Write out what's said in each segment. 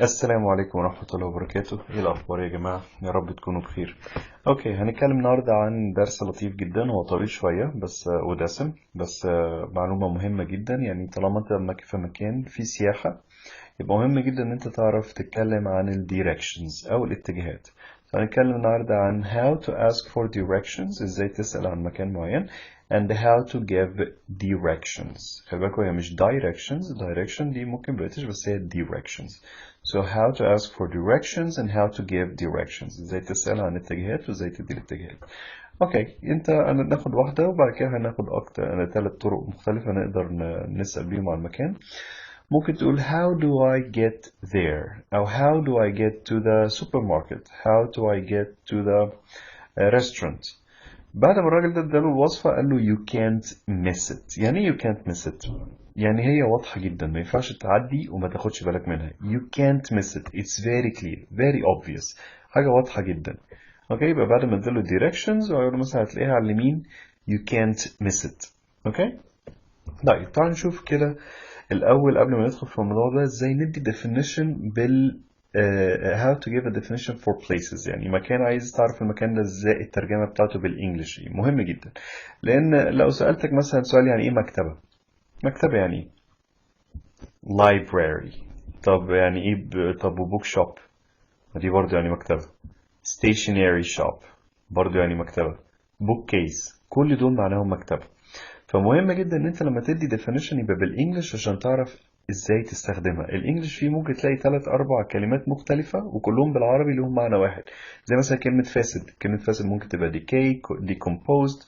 السلام عليكم ورحمة الله وبركاته. ايه الأخبار يا جماعة؟ يا رب تكونوا بخير. اوكي، هنتكلم النهاردة عن درس لطيف جدا. هو طويل شوية بس ودسم، بس معلومة مهمة جدا. يعني طالما انت في مكان في سياحة، يبقى مهم جدا ان انت تعرف تتكلم عن ال directions او الاتجاهات. فهنتكلم النهاردة عن how to ask for directions، ازاي تسأل عن مكان معين، and how to give directions. خلي بالكوا هي مش direction دي ممكن بريتش، بس هي directions. So how to ask for directions and how to give directions، ازاي تسأل عن الاتجاهات وازاي تدي الاتجاهات. اوكي، انا ناخد واحدة وبعد كده هناخد اكتر 3 طرق مختلفة نقدر نسأل بيهم عن المكان. ممكن تقول how do I get there أو how do I get to the supermarket, how do I get to the restaurant. بعد ما الراجل ده اداله الوصفة قال له you can't miss it. يعني ايه you can't miss it؟ يعني هي واضحة جدا، ما ينفعش تعدي وما تاخدش بالك منها. you can't miss it, it's very clear, very obvious، حاجة واضحة جدا. اوكي، يبقى بعد ما اداله directions ويقول له مثلا هتلاقيها على اليمين you can't miss it. اوكي، طيب تعال نشوف كده الأول قبل ما ندخل في الموضوع ده ازاي ندي definition بال how to give a definition for places. يعني مكان، عايز تعرف المكان ده ازاي الترجمة بتاعته بالانجلش. مهم جدا، لأن لو سألتك مثلا سؤال يعني ايه مكتبة، مكتبة يعني ايه library. طب يعني ايه طب وبوك شوب، دي برضو يعني مكتبة. stationery shop برضو يعني مكتبة. book case، كل دول معناهم مكتبة. فمهم جدا ان انت لما تدي definition يبقى بالانجلش عشان تعرف ازاي تستخدمها. الانجليش فيه ممكن تلاقي 3 4 كلمات مختلفة وكلهم بالعربي لهم معنى واحد. زي مثلا كلمة فاسد، كلمة فاسد ممكن تبقى decay decomposed،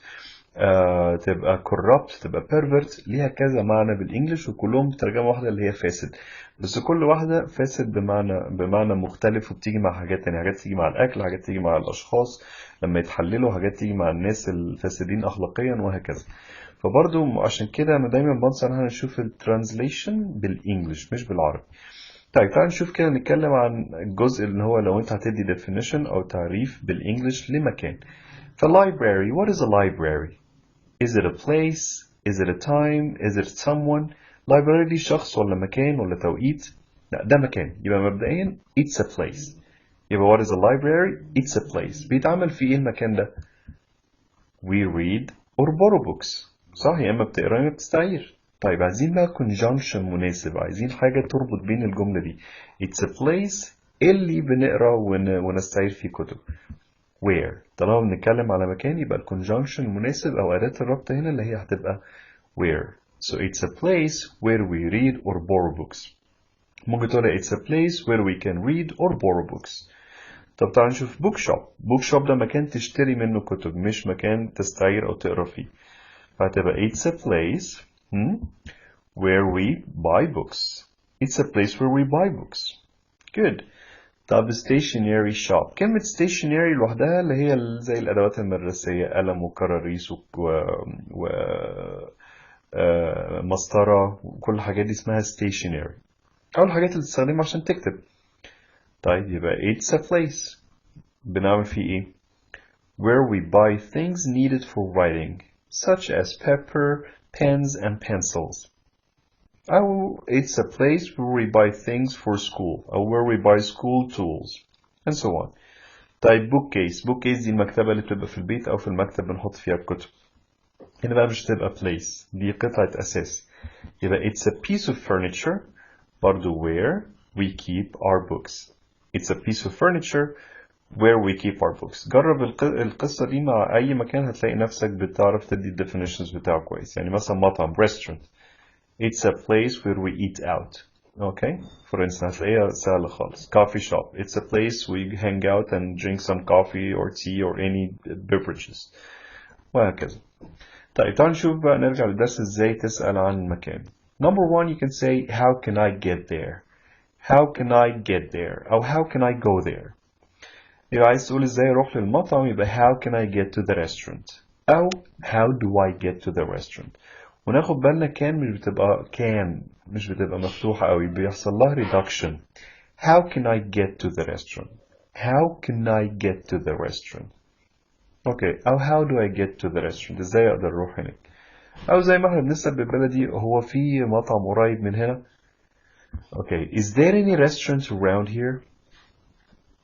تبقى corrupt، تبقى pervert، ليها كذا معنى بالانجليش وكلهم ترجمة واحدة اللي هي فاسد. بس كل واحدة فاسد بمعنى مختلف، وبتيجي مع حاجات تانية. حاجات تيجي مع الأكل، حاجات تيجي مع الأشخاص لما يتحللوا، حاجات تيجي مع الناس الفاسدين أخلاقيا وهكذا. فبرضو عشان كده أنا دايما بنصح إن احنا نشوف الترانزليشن بالإنجلش مش بالعربي. طيب تعال نشوف كده، نتكلم عن الجزء اللي هو لو أنت هتدي definition أو تعريف بالإنجلش لمكان. فالlibrary، what is a library? Is it a place? Is it a time? Is it someone? library دي شخص ولا مكان ولا توقيت؟ لا، ده مكان. يبقى مبدئيا it's a place. يبقى what is a library? It's a place. بيتعمل فيه ايه المكان ده؟ We read or borrow books. صح، يا اما بتقرا يا اما بتستعير. طيب عايزين بقى conjunction مناسب، عايزين حاجة تربط بين الجملة دي. It's a place اللي بنقرا ونستعير فيه كتب. where، طالما بنتكلم على مكان يبقى الكونجنكشن المناسب او اداة الربط هنا اللي هي هتبقى where. So it's a place where we read or borrow books. ممكن تقول it's a place where we can read or borrow books. طب تعال نشوف book shop. book shop ده مكان تشتري منه كتب، مش مكان تستعير او تقرا فيه. فهتبقى it's a place where we buy books. It's a place where we buy books. Good. طب stationery shop، كلمة stationery لوحدها اللي هي زي الأدوات المدرسية، قلم وكراريس و... مسطرة وكل الحاجات دي اسمها stationery، أو الحاجات اللي تستخدمها عشان تكتب. طيب يبقى it's a place بنعمل فيه إيه؟ where we buy things needed for writing such as paper, pens and pencils. أو it's a place where we buy things for school أو where we buy school tools and so on. طيب bookcase دي المكتبة اللي بتبقى في البيت أو في المكتب بنحط فيها الكتب. هنا بقى مش تبقى place، دي قطعة أساس. يبقى it's a piece of furniture برضو where we keep our books. It's a piece of furniture where we keep our books. جرب القصة دي مع أي مكان هتلاقي نفسك بتعرف تدي definitions بتاعه كويس. يعني مثلا مطعم restaurant، it's a place where we eat out. Okay, for instance هتلاقيها سهلة خالص. coffee shop, it's a place we hang out and drink some coffee or tea or any beverages وهكذا. طيب تعال نشوف بقى، نرجع للدرس ازاي تسأل عن المكان. Number one, you can say how can I get there. How can I get there أو how can I go there. يبقى عايز تقول ازاي اروح للمطعم يبقى how can I get to the restaurant أو how do I get to the restaurant. وناخد بالنا كان مش بتبقى مفتوحة قوي، بيحصل لها reduction. How can I get to the restaurant. How can I get to the restaurant. اوكي، او how do I get to the restaurant، ازاي اقدر اروح هناك. او زي ما احنا بنسأل بالبلدي، هو في مطعم قريب من هنا. Okay, is there any restaurant around here?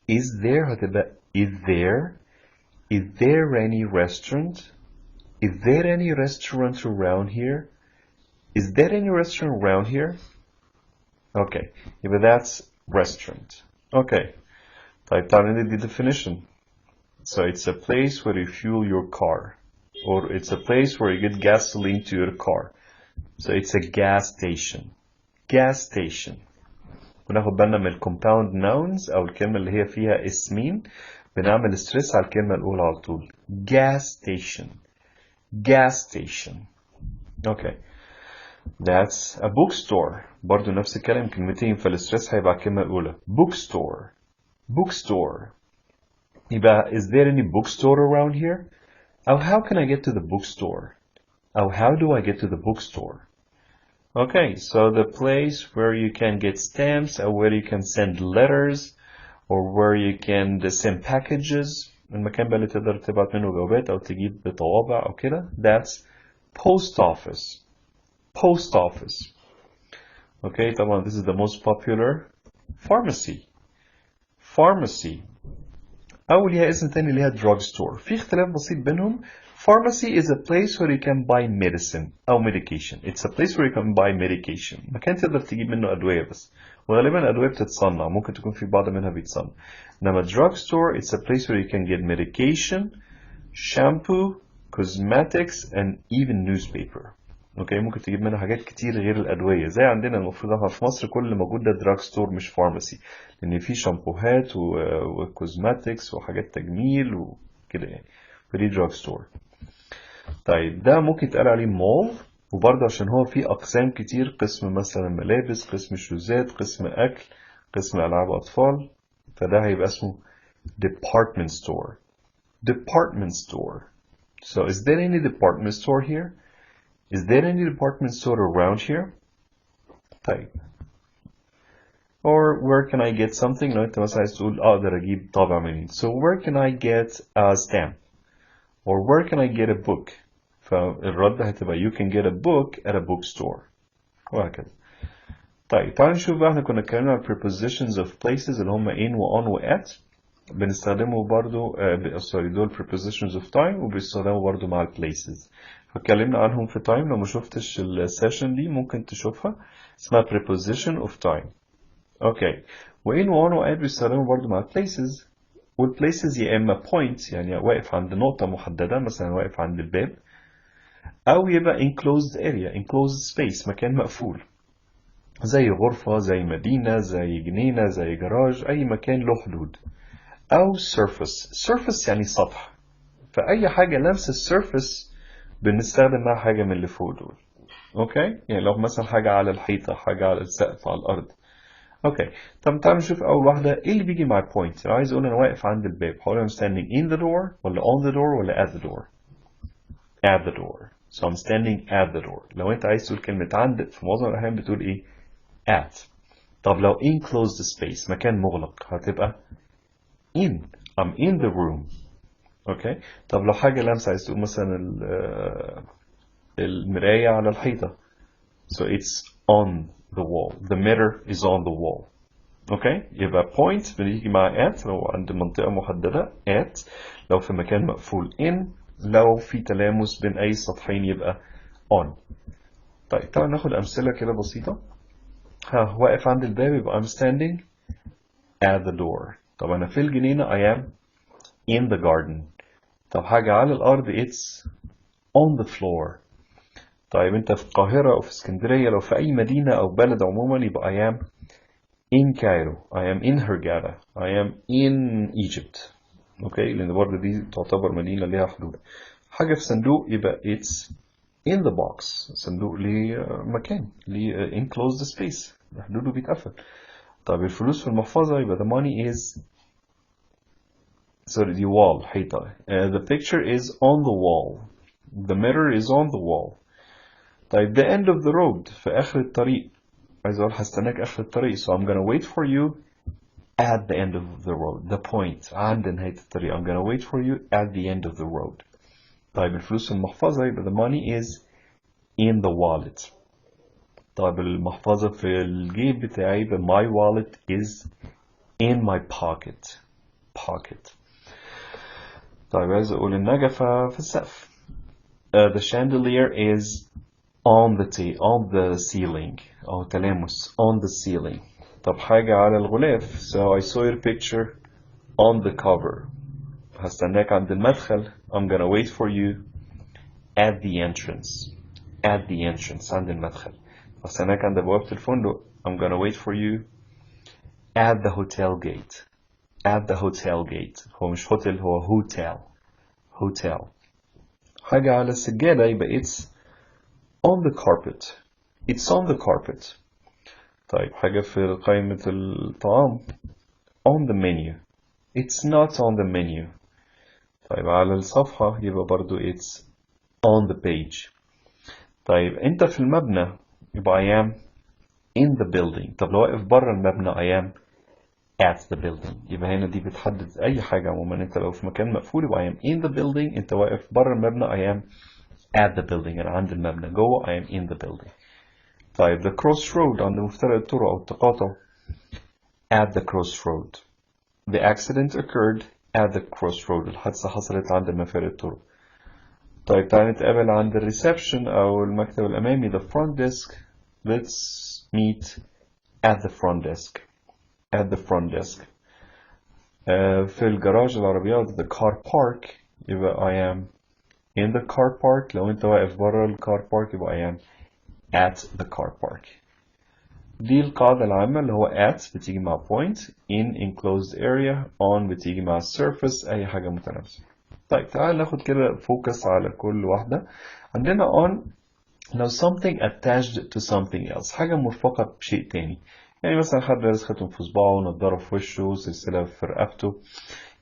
Is there هتبقى is there any restaurant? Is there any restaurant around here? Is there any restaurant around here? Okay, يبقى that's restaurant. Okay, طيب تعالى ندي definition. So it's a place where you fuel your car, or it's a place where you get gasoline to your car. So it's a gas station. Gas station. وناخد بالنا من الكومباوند nouns أو الكلمة اللي هي فيها اسمين بنعمل ستريس على الكلمة الأولى على طول. Gas station. Gas station. Okay. That's a bookstore. برضو نفس الكلام كلمتين فالستريس هيبقى على الكلمة الأولى. Bookstore. Bookstore. يبقى is there any bookstore around here? أو how can I get to the bookstore? أو how do I get to the bookstore? Okay, so the place where you can get stamps or where you can send letters or where you can send packages. المكان بقى اللي تقدر تبعت منه جوابات أو تجيب طوابع أو كده. That's post office. Post office. Okay, طبعا this is the most popular. Pharmacy. Pharmacy. أو ليها اسم تاني اللي هي drug store. في اختلاف بسيط بينهم. Pharmacy is a place where you can buy medicine أو medication. It's a place where you can buy medication. مكان تقدر تجيب منه أدوية بس. وغالبا الأدوية بتتصنع. ممكن تكون في بعض منها بيتصنع. إنما drug store it's a place where you can get medication, shampoo, cosmetics and even newspaper. اوكي ممكن تجيب منها حاجات كتير غير الادويه زي عندنا المفروض احنا في مصر كل اللي موجود ده دراج ستور مش فارماسي لان في شامبوهات وكوزماتكس وحاجات تجميل وكده يعني فدي دراج ستور. طيب ده ممكن يتقال عليه مول وبرضه عشان هو فيه اقسام كتير قسم مثلا ملابس قسم شوزات قسم اكل قسم العاب اطفال فده هيبقى اسمه department store. Department store. So is there any department store here? Is there any department store around here? طيب. Or where can I get something? لو انت مثلا عايز تقول اقدر اجيب طابع منين. So where can I get a stamp? Or where can I get a book? فالرد هتبقى you can get a book at a bookstore. وهكذا. طيب تعالوا نشوف بقى احنا كنا اتكلمنا عن prepositions of places اللي هم in و on و at. بنستخدمه برضو دول prepositions of time وبنستخدمه برضو مع places. فاتكلمنا عنهم في time لو ما شفتش السيشن دي ممكن تشوفها اسمها preposition of time. اوكي وإن وأن وآت بيستخدموا برضو مع places والplaces يا إما point يعني واقف عند نقطة محددة مثلا واقف عند الباب أو يبقى enclosed area enclosed space مكان مقفول زي غرفة زي مدينة زي جنينة زي جراج أي مكان له حدود أو surface يعني سطح فأي حاجة لمس السيرفس بنستخدم معها حاجة من اللي فوق دول. اوكي يعني لو مثلا حاجة على الحيطة حاجة على السقف على الأرض. اوكي طب تعالوا نشوف أول واحدة ايه اللي بيجي مع point. لو عايز أقول أنا واقف عند الباب هقول I'm standing in the door ولا on the door ولا at the door. At the door. So I'm standing at the door. لو أنت عايز تقول كلمة عند في معظم الأحيان بتقول ايه at. طب لو enclosed space مكان مغلق هتبقى in. I'm in the room. اوكي طب لو حاجة لمسة عايز تقول مثلا المراية على الحيطة so it's on the wall the mirror is on the wall. اوكي يبقى point بنيجي مع at لو عند منطقة محددة at لو في مكان مقفول in لو في تلامس بين أي سطحين يبقى on. طيب تعالوا ناخد أمثلة كده بسيطة. واقف عند الباب يبقى I'm standing at the door. طب أنا في الجنينة I am in the garden. طب حاجة على الأرض it's on the floor. طيب أنت في القاهرة أو في اسكندرية لو في أي مدينة أو بلد عموما يبقى I am in Cairo I am in Hurghada I am in Egypt. أوكي لأن برضه دي تعتبر مدينة ليها حدود. حاجة في صندوق يبقى it's in the box. صندوق ليه مكان ليه enclosed space حدوده بيتقفل. طيب الفلوس في المحفظة يبقى the money is sorry the wall حيطة. The picture is on the wall. The mirror is on the wall. طيب the end of the road في آخر الطريق عايز أقول هستناك آخر الطريق so I'm gonna wait for you at the end of the road. The point عند نهاية الطريق I'm gonna wait for you at the end of the road. طيب الفلوس في المحفظة يبقى the money is in the wallet. طيب المحفظة في الجيب بتاعي my wallet is in my pocket. طيب عايز أقول النجفة في السقف. The chandelier is on the ceiling أو تلامس on the ceiling. طب حاجة على الغلاف. So I saw your picture on the cover. هستناك عند المدخل. I'm gonna wait for you at the entrance. عند المدخل. هستناك عند بوابة الفندق. I'm gonna wait for you at the hotel gate. هو مش hotel، هو hotel. حاجة على السجادة يبقى it's on the carpet. طيب حاجة في قائمة الطعام on the menu. It's not on the menu. طيب على الصفحة يبقى برضو it's on the page. طيب انت في المبنى يبقى I am in the building. طب لو واقف بره المبنى I am at the building. يبقى هنا دي بتحدد اي حاجة عموما. انت لو في مكان مقفول يبقى I am in the building. انت واقف بره المبنى I am at the building. انا عند المبنى. جوه I am in the building. طيب the crossroad عند مفترق الطرق او التقاطع at the crossroad. The accident occurred at the crossroad. الحادثة حصلت عند مفارق الطرق. طيب تعالى نتقابل عند الريسبشن أو المكتب الأمامي the front desk. Let's meet at the front desk. في الجراج العربيات the car park يبقى I am in the car park. لو أنت واقف برا الكار بارك يبقى I am at the car park. دي القاعدة العامة اللي هو at بتيجي مع point, in enclosed area, on بتيجي مع surface، أي حاجة متنافسة. طيب تعال ناخد كده فوكس على كل واحدة. عندنا on لو something attached to something else، حاجة مرفقة بشيء تاني. يعني مثلا حد لابس خاتم في صباعه، نضارة في وشه، سلسلة في رقبته،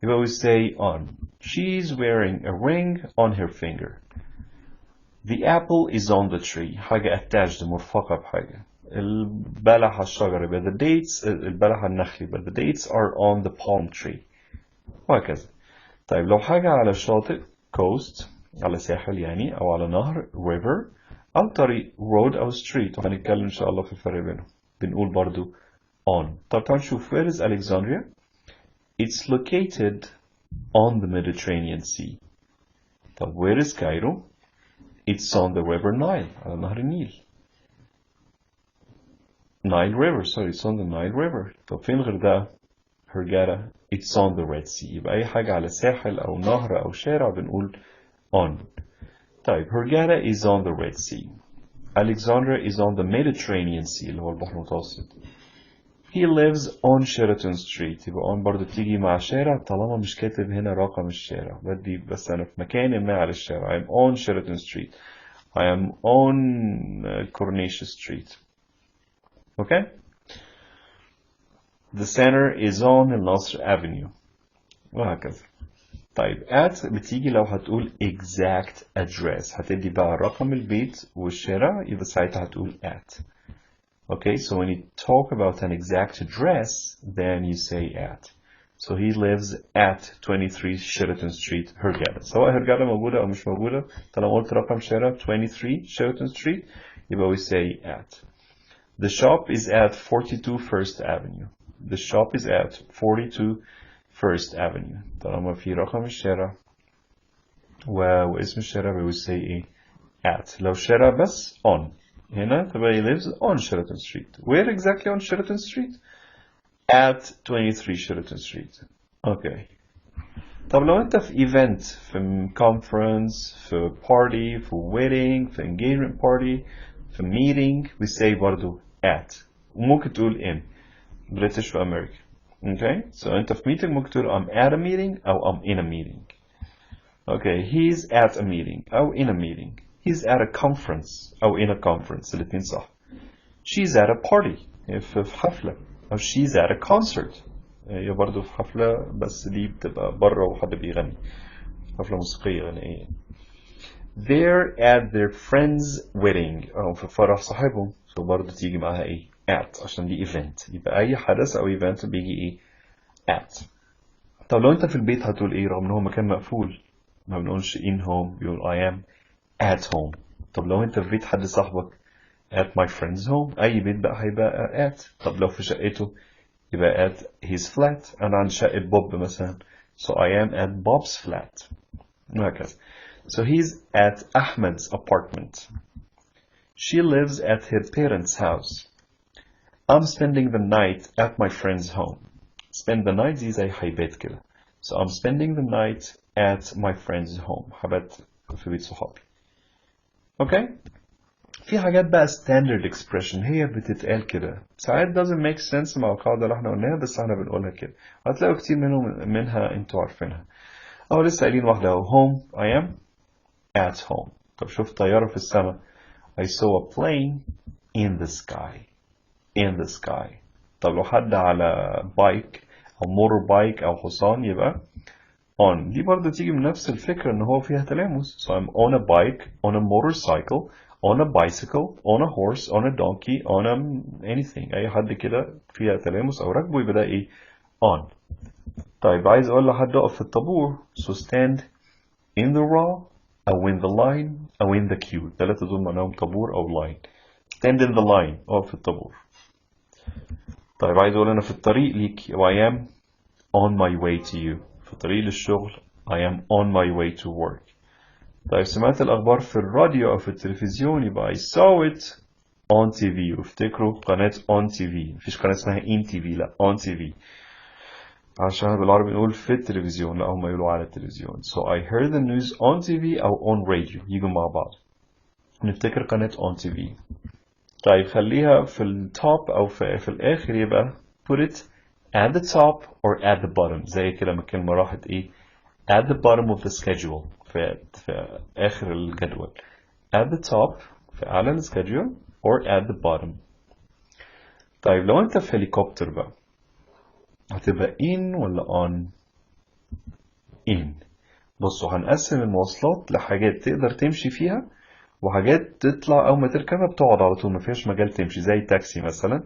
يبقى we say on. She's wearing a ring on her finger. The apple is on the tree. حاجة attached مرفقة بحاجة. البلح على الشجر يبقى the dates، البلح على النخل يبقى the dates are on the palm tree. وهكذا. طيب لو حاجة على الشاطئ coast، على ساحل يعني، أو على نهر river، أو طريق road أو street، وهنتكلم إن شاء الله في الفرق بينهم. بنقول برضو on. طب تعال نشوف where is Alexandria. It's located on the Mediterranean Sea. طب where is Cairo. It's on the river Nile. على نهر النيل. Nile River. Sorry, it's on the Nile River. طب فين الغردقة. Hurghada. It's on the Red Sea. يبقى أي حاجة على ساحل أو نهر أو شارع بنقول on. طيب Hurghada is on the Red Sea. Alexandria is on the Mediterranean Sea اللي هو البحر المتوسط. He lives on Sheraton Street. يبقى on برضو تيجي مع شارع طالما مش كاتب هنا رقم الشارع. بدي بس أنا في مكان ما على الشارع. I'm on Sheraton Street. I am on Coronation Street. Okay? The center is on النصر Avenue. وهكذا. طيب at بتيجي لو هتقول exact address. هتدي بقى رقم البيت والشارع يبقى ساعتها هتقول at. Okay, so when you talk about an exact address, then you say at. So he lives at 23 Sheraton Street, Hurghada. سواء هرجادا موجودة أو مش موجودة، طالما قلت رقم شارع 23 Sheraton Street يبقى we say at. The shop is at 42 First Avenue. The shop is at 42 First Avenue. طالما في رقم الشارع واسم الشارع we say إيه at. لو الشارع بس on. هنا تبقى he lives on Sheraton Street. Where exactly on Sheraton Street? At 23 Sheraton Street. Okay. طب لو انت في event، في conference، في party، في wedding، في engagement party، في meeting, we say برضو at. وممكن تقول in. British و American. Okay. So انت في meeting ممكن تقول I'm at a meeting أو I'm in a meeting. Okay. He's at a meeting أو in a meeting. He's at a conference أو in a conference. الاتنين صح. She's at a party. في حفلة. أو she's at a concert. هي برضو في حفلة بس دي بتبقى برا وحد بيغني. حفلة موسيقية غنائية. They're at their friend's wedding. أو في فرح صاحبهم. So برضو تيجي معاها إيه؟ at عشان دي event. يبقى أي حدث أو event بيجي إيه؟ at. طب لو أنت في البيت هتقول إيه رغم إن هو مكان مقفول؟ ما بنقولش in home. بيقول I am at home. طب لو أنت في بيت حد صاحبك at my friend's home. أي بيت بقى هيبقى at. طب لو في شقته يبقى at his flat. أنا عند شقة بوب مثلا. So I am at Bob's flat. وهكذا. So he's at Ahmed's apartment. She lives at her parents' house. I'm spending the night at my friend's home. Spend the night دي زي هيبات كده. So I'm spending the night at my friend's home. هبات في بيت صحابي. Okay? في حاجات بقى standard expression هي بتتقال كده. ساعات doesn't make sense مع القاعدة اللي احنا قلناها بس احنا بنقولها كده. هتلاقوا كتير منها انتوا عارفينها. أو لسه قايلين واحدة أهو. home I am at home. طب شوف طيارة في السماء. I saw a plane in the sky. In the sky. طب لو حد على بايك أو موتور بايك أو حصان يبقى on. دي برضه تيجي من نفس الفكرة إن هو فيها تلامس. So I'm on a bike, on a motorcycle, on a bicycle, on a horse, on a donkey, on a anything. أي حد كده فيها تلامس أو ركبه يبقى ده إيه؟ on. طيب عايز أقول لحد أقف في الطابور. So stand in the row أو in the line أو in the queue. الثلاثة دول معناهم طابور أو line. Stand in the line. أقف في الطابور. طيب عايز أقول أنا في الطريق ليك. I am on my way to you. في الطريق للشغل. I am on my way to work. طيب سمعت الأخبار في الراديو أو في التلفزيون يبقى I saw it on TV. وافتكروا قناة on TV. مفيش قناة اسمها in TV. لا on TV. عشان بالعربي نقول في التلفزيون. لا هم يقولوا على التلفزيون. So I heard the news on TV أو on radio. يجوا مع بعض. نفتكر قناة on TV. طيب خليها في التوب أو في الآخر يبقى put it at the top or at the bottom. زي كده ما الكلمة راحت إيه at the bottom of the schedule. في آخر الجدول. At the top في أعلى السكادجول or at the bottom. طيب لو أنت في هليكوبتر بقى هتبقى in ولا on؟ in. بصوا هنقسم المواصلات لحاجات تقدر تمشي فيها وحاجات تطلع أو ما تركبها بتقعد على طول ما فيهاش مجال تمشي. زي تاكسي مثلا.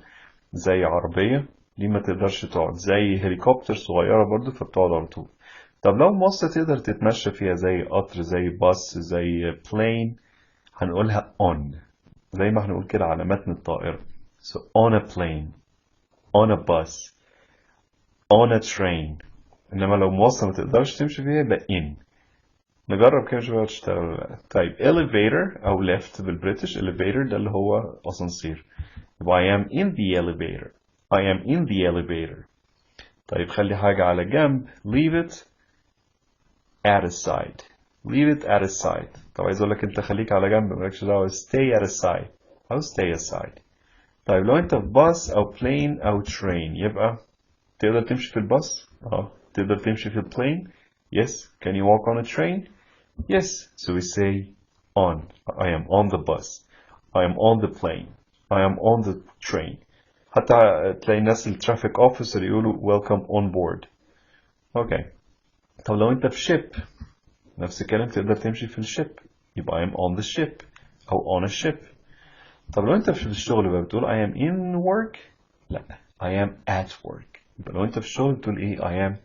زي عربية دي ما تقدرش تقعد. زي هليكوبتر صغيرة برضو فبتقعد على طول. طب لو مواصلة تقدر تتمشى فيها زي قطر زي باص زي بلين هنقولها on. زي ما هنقول كده على متن الطائرة. So on a plane, on a bus, on a train. إنما لو مواصلة ما تقدرش تمشي فيها يبقى in. نجرب كده نشوف هتشتغل ولا لا. طيب elevator أو left بالبريتش. elevator ده اللي هو أسانسير. يبقى I am in the elevator. I am in the elevator. طيب خلي حاجة على جنب. leave it at a side. leave it at a side. طب عايز أقول لك أنت خليك على جنب مالكش دعوة. stay at a side أو stay aside. طيب لو أنت في باص أو plane أو train يبقى تقدر تمشي في الباص؟ تقدر تمشي في البلين؟ Yes. Can you walk on a train? Yes. So we say on. I am on the bus. I am on the plane. I am on the train. حتى تلاقي الناس الترافيك اوفيسر يقولوا welcome on board. Okay. طب لو انت في ship نفس الكلام تقدر تمشي في الشيب يبقى I am on the ship أو on a ship. طب لو انت في الشغل بقى بتقول I am in work؟ لا I am at work. يبقى لو انت في الشغل بتقول ايه I am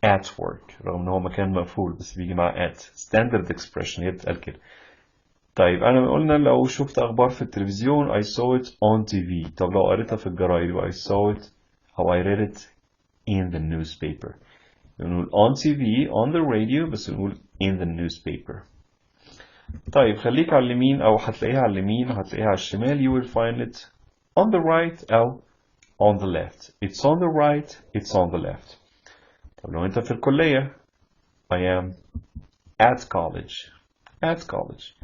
at work رغم ان هو مكان مقفول بس بيجي مع at. standard expression هي بتتقال كده. طيب انا قلنا لو شفت اخبار في التلفزيون I saw it on TV. طب لو قريتها في الجرايد يبقى I saw it أو I read it in the newspaper. نقول on TV on the radio بس نقول in the newspaper. طيب خليك على اليمين أو هتلاقيها على اليمين هتلاقيها على الشمال. you will find it on the right أو on the left. it's on the right it's on the left. طب لو أنت في الكلية I am at college. at college.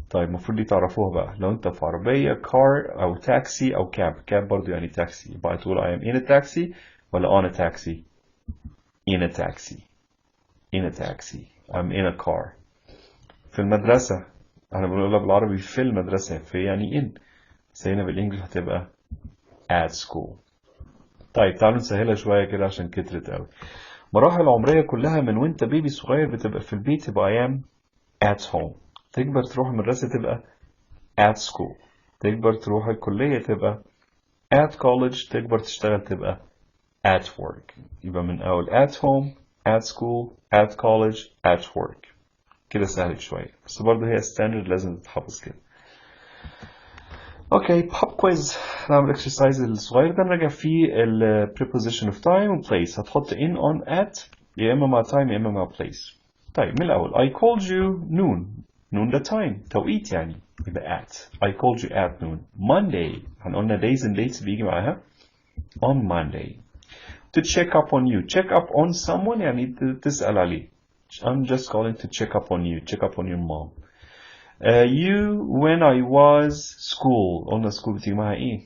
طيب المفروض دي تعرفوها بقى. لو أنت في عربية car أو تاكسي أو cab برضو يعني تاكسي يبقى تقول I am in a taxi ولا on a taxi. in a taxi. in a taxi. I'm in a car. في المدرسة احنا بنقولها بالعربي في المدرسة في يعني in. بس هنا بالانجلش هتبقى at school. طيب تعالوا نسهلها شوية كده عشان كترت قوي. مراحل العمرية كلها من وانت بيبي صغير بتبقى في البيت تبقى I am at home. تكبر تروح المدرسة تبقى at school. تكبر تروح الكلية تبقى at college. تكبر تشتغل تبقى at work. يبقى من أول at home at school at college at work. كده سهلت شوية بس برضه هي ستاندرد لازم تتحفظ كده. اوكي pop quiz. نعمل exercise الصغير ده نراجع فيه ال preposition of time و place. هتحط in on at يا اما مع time يا اما مع place. طيب من الاول I called you noon. noon ده time توقيت يعني يبقى at. I called you at noon. Monday هنقولنا days and dates بيجي معاها on Monday. To check up on you. check up on someone يعني تسأل عليه. I'm just calling to check up on you. check up on your mom. You when I was school. قلنا school بتيجي معاها ايه؟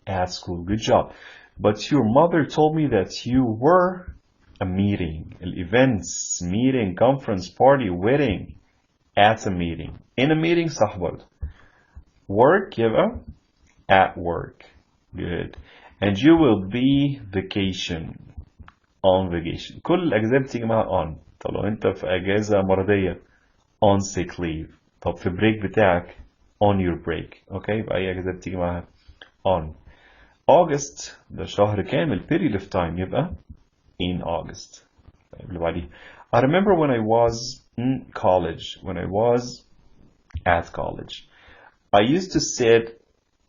At school. Good job. But your mother told me that you were a meeting. Events, meeting, conference, party, wedding. At a meeting. In a meeting صح برضه. Work يبقى at work. Good. And you will be vacation. On vacation. كل الأجازات بتيجي معاها on. طب لو أنت في أجازة مرضية on sick leave. طب في بريك بتاعك on your break. أوكي يبقى أي أجازة بتيجي معاها on. August ده شهر كامل period of time يبقى in August. طيب اللي بعديه. I remember when I was in college. When I was at college. I used to sit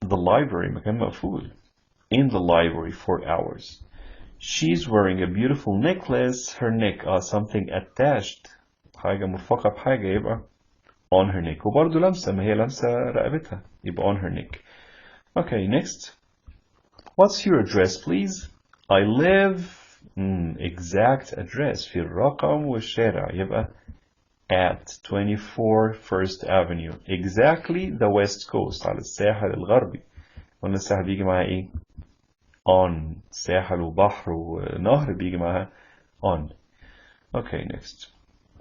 the library مكان مقفول. In the library for hours. She's wearing a beautiful necklace. Her neck something attached. حاجة مرفقة بحاجة يبقى on her neck. وبرضه لمسة ما هي لمسة رقبتها يبقى on her neck. Okay, next. What's your address, please? I live exact address في الرقم والشارع يبقى at 24 First Avenue. Exactly the West Coast على الساحل الغربي. قلنا الساحل بيجي معاها ايه؟ on. ساحل وبحر ونهر بيجي معاها on. Okay, next.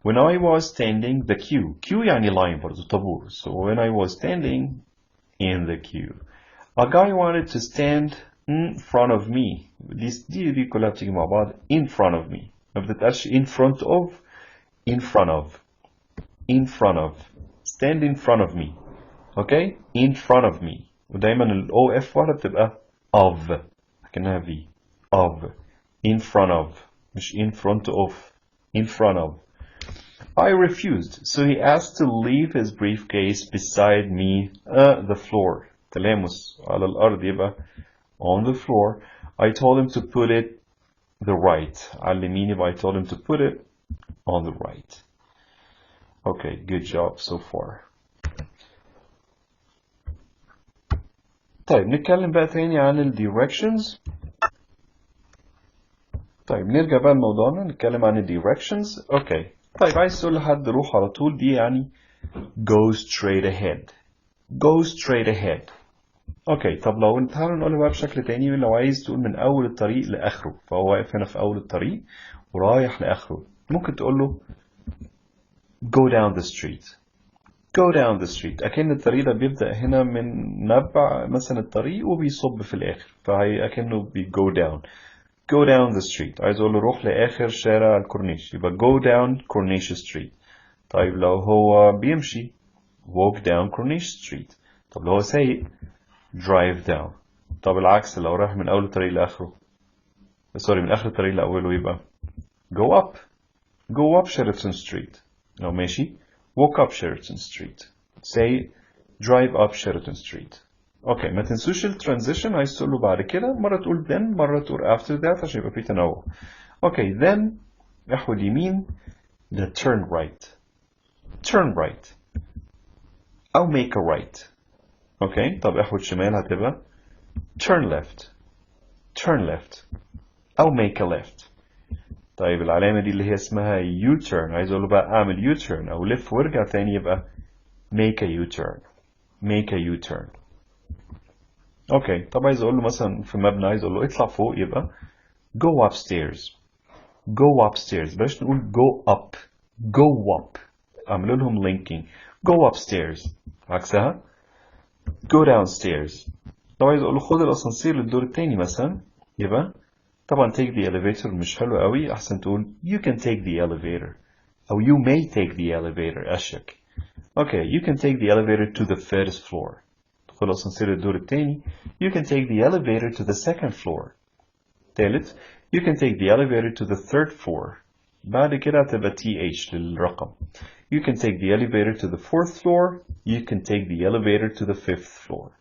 When I was standing the queue. queue يعني line برضه طابور. So when I was standing in the queue. A guy wanted to stand in front of me. دي كلها بتيجي مع بعض in front of me. ما بتتقالش in front of. in front of. in front of. stand in front of me. Okay? in front of me. ودايما ال OF ورا بتبقى of. لكنها V. of. in front of. مش in front of. in front of. I refused, so he asked to leave his briefcase beside me the floor. تلامس على الأرض يبقى on the floor. I told him to put it the right. على اليمين يبقى I told him to put it on the right. Okay, good job so far. طيب نتكلم بقى تاني عن ال directions. طيب نرجع بقى لموضوعنا نتكلم عن ال directions. Okay. طيب عايز تقول لحد روح على طول دي يعني go straight ahead. go straight ahead. اوكي طب لو تعالوا نقولها بقى بشكل تاني لو عايز تقول من اول الطريق لاخره فهو واقف هنا في اول الطريق ورايح لاخره ممكن تقول له go down the street. go down the street. اكن الطريق ده بيبدأ هنا من نبع مثلا الطريق وبيصب في الاخر فهي اكنه بي go down. go down the street. عايز اقول له روح لاخر شارع الكورنيش يبقى go down Corniche Street. طيب لو هو بيمشي walk down Corniche Street. طب لو هو سايق drive down. طب العكس لو رايح من اول الطريق لاخره سوري من اخر الطريق لاوله يبقى go up. go up Sheraton Street. لو ماشي walk up Sheraton Street. say drive up Sheraton Street. اوكي ما تنسوش الترانزيشن عايز تقول له بعد كده مرة تقول then مرة تقول after that عشان يبقى في تنوع. اوكي then احود يمين ده turn right. turn right او make a right. اوكي طب احود شمال هتبقى turn left. turn left او make a left. طيب العلامة دي اللي هي اسمها U-turn عايز اقول له بقى اعمل U-turn او لف وارجع تاني يبقى make a U-turn. make a U-turn. اوكي طب عايز اقول له مثلا في مبنى عايز اقول له اطلع فوق يبقى go upstairs. go upstairs بلاش نقول go up. go up اعملوا لهم linking. go upstairs عكسها go downstairs. لو عايز اقول له خد الاسانسير للدور التاني مثلا يبقى طبعا take the elevator مش حلو قوي احسن تقول you can take the elevator او you may take the elevator اشيك. اوكي you can take the elevator to the first floor. خد الاسانسير للدور التاني you can take the elevator to the second floor. تالت you can take the elevator to the third floor. بعد كده هتبقى th للرقم You can take the elevator to the 4th floor. You can take the elevator to the 5th floor.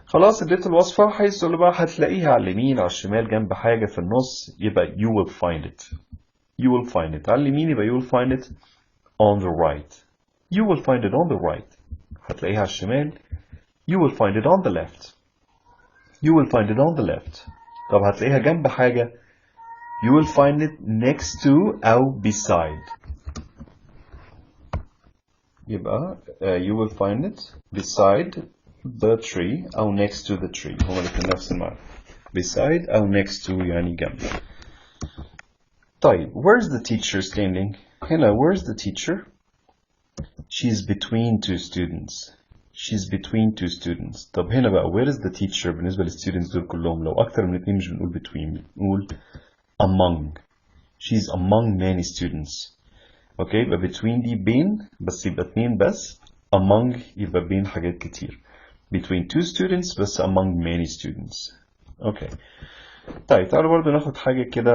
خلاص اديت الوصفة. هيقول له بقى هتلاقيها على اليمين على الشمال جنب حاجة في النص، يبقى you will find it. You will find it. على اليمين يبقى you will find it on the right. You will find it on the right. هتلاقيها على الشمال. You will find it on the left. You will find it on the left. طب هتلاقيها جنب حاجة. You will find it next to أو beside. يبقى you will find it beside the tree أو next to the tree. هما الاتنين نفس المعنى. Beside أو next to يعني جنب. طيب where's the teacher standing؟ هنا where's the teacher؟ She's between two students. She's between two students. طب هنا بقى where is the teacher بالنسبة للستودنتس دول كلهم؟ لو أكتر من اتنين مش بنقول between، بنقول among. She's among many students. اوكي يبقى between دي بين، بس يبقى اتنين بس. among يبقى بين حاجات كتير. between two students بس among many students. اوكي طيب تعالوا برضو ناخد حاجة كده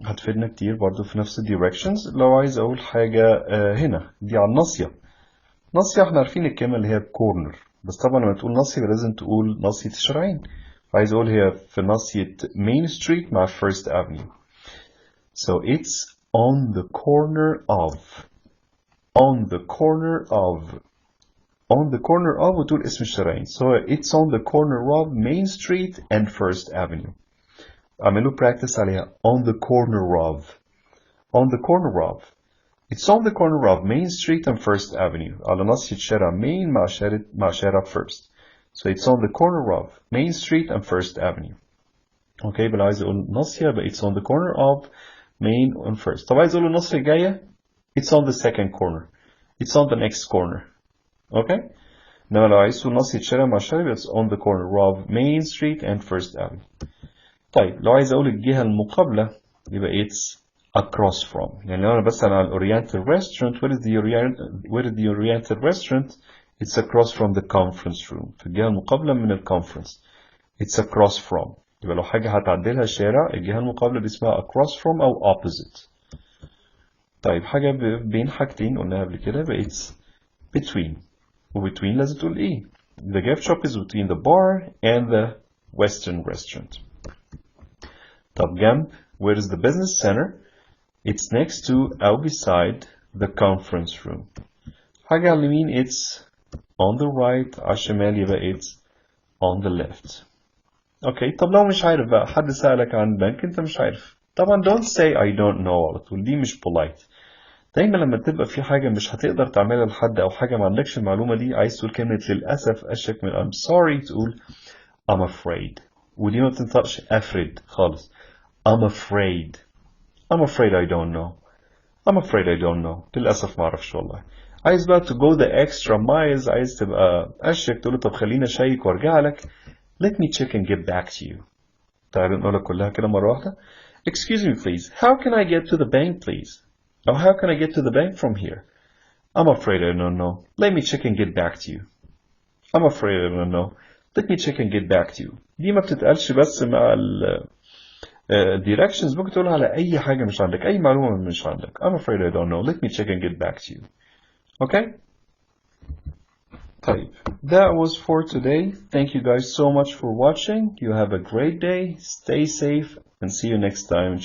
هتفيدنا كتير برضو في نفس الديركشنز. لو عايز اقول حاجة هنا دي على الناصية. ناصية احنا عارفين الكلمة اللي هي كورنر، بس طبعا لما تقول ناصية لازم تقول ناصية الشارعين. عايز اقول هي في ناصية مين ستريت مع فيرست افنيو. So it's on the corner of. On the corner of. On the corner of وتقول اسم الشارعين. So it's on the corner of Main Street and First Avenue. اعملوا practice عليها. On the corner of. On the corner of. It's on the corner of Main Street and First Avenue. على ناصية شارع مين مع شارع First. So it's on the corner of Main Street and First Avenue. Okay, بل عايز اقول ناصية but it's on the corner of Main and First. طب عايز اقول الناصية الجاية it's on the second corner. It's on the next corner. Okay. إنما لو عايز تقول ناصية شارع مع شارع it's on the corner of Main Street and First Avenue. طيب لو عايز اقول الجهة المقابلة يبقى it's across from. يعني لو انا بسأل على Oriental restaurant where is the Oriental restaurant? It's across from the conference room. في الجهة المقابلة من الكونفرنس. It's across from. يبقى لو حاجة هتعدلها شارع الجهة المقابلة دي اسمها across from أو opposite. طيب حاجة بين حاجتين قلناها قبل كده يبقى it's between. وbetween لازم تقول ايه؟ The gift shop is between the bar and the western restaurant. طب جنب where is the business center? It's next to أو beside the conference room. حاجة على اليمين it's on the right. على الشمال يبقى it's on the left. اوكي طب لو مش عارف بقى حد سألك عن بنك انت مش عارف طبعا don't say I don't know على طول. دي مش polite. دايما لما تبقى في حاجة مش هتقدر تعملها لحد او حاجة ما عندكش المعلومة دي عايز تقول كلمة للأسف أشك من I'm sorry تقول I'm afraid. ودي ما بتنطقش afraid خالص. I'm afraid. I'm afraid I don't know. I'm afraid I don't know. للأسف ما اعرفش والله. عايز بقى to go the extra miles عايز تبقى أشك تقول طب خلينا أشيك وارجع لك. Let me check and get back to you. تعالوا نقولها كلها كده مرة واحدة. Excuse me please. How can I get to the bank please? Or how can I get to the bank from here? I'm afraid I don't know. Let me check and get back to you. I'm afraid I don't know. Let me check and get back to you. دي ما بتتقالش بس مع ال directions. ممكن تقولها على أي حاجة مش عندك. أي معلومة مش عندك. I'm afraid I don't know. Let me check and get back to you. Okay? طيب. That was for today. Thank you guys so much for watching. You have a great day. Stay safe and see you next time.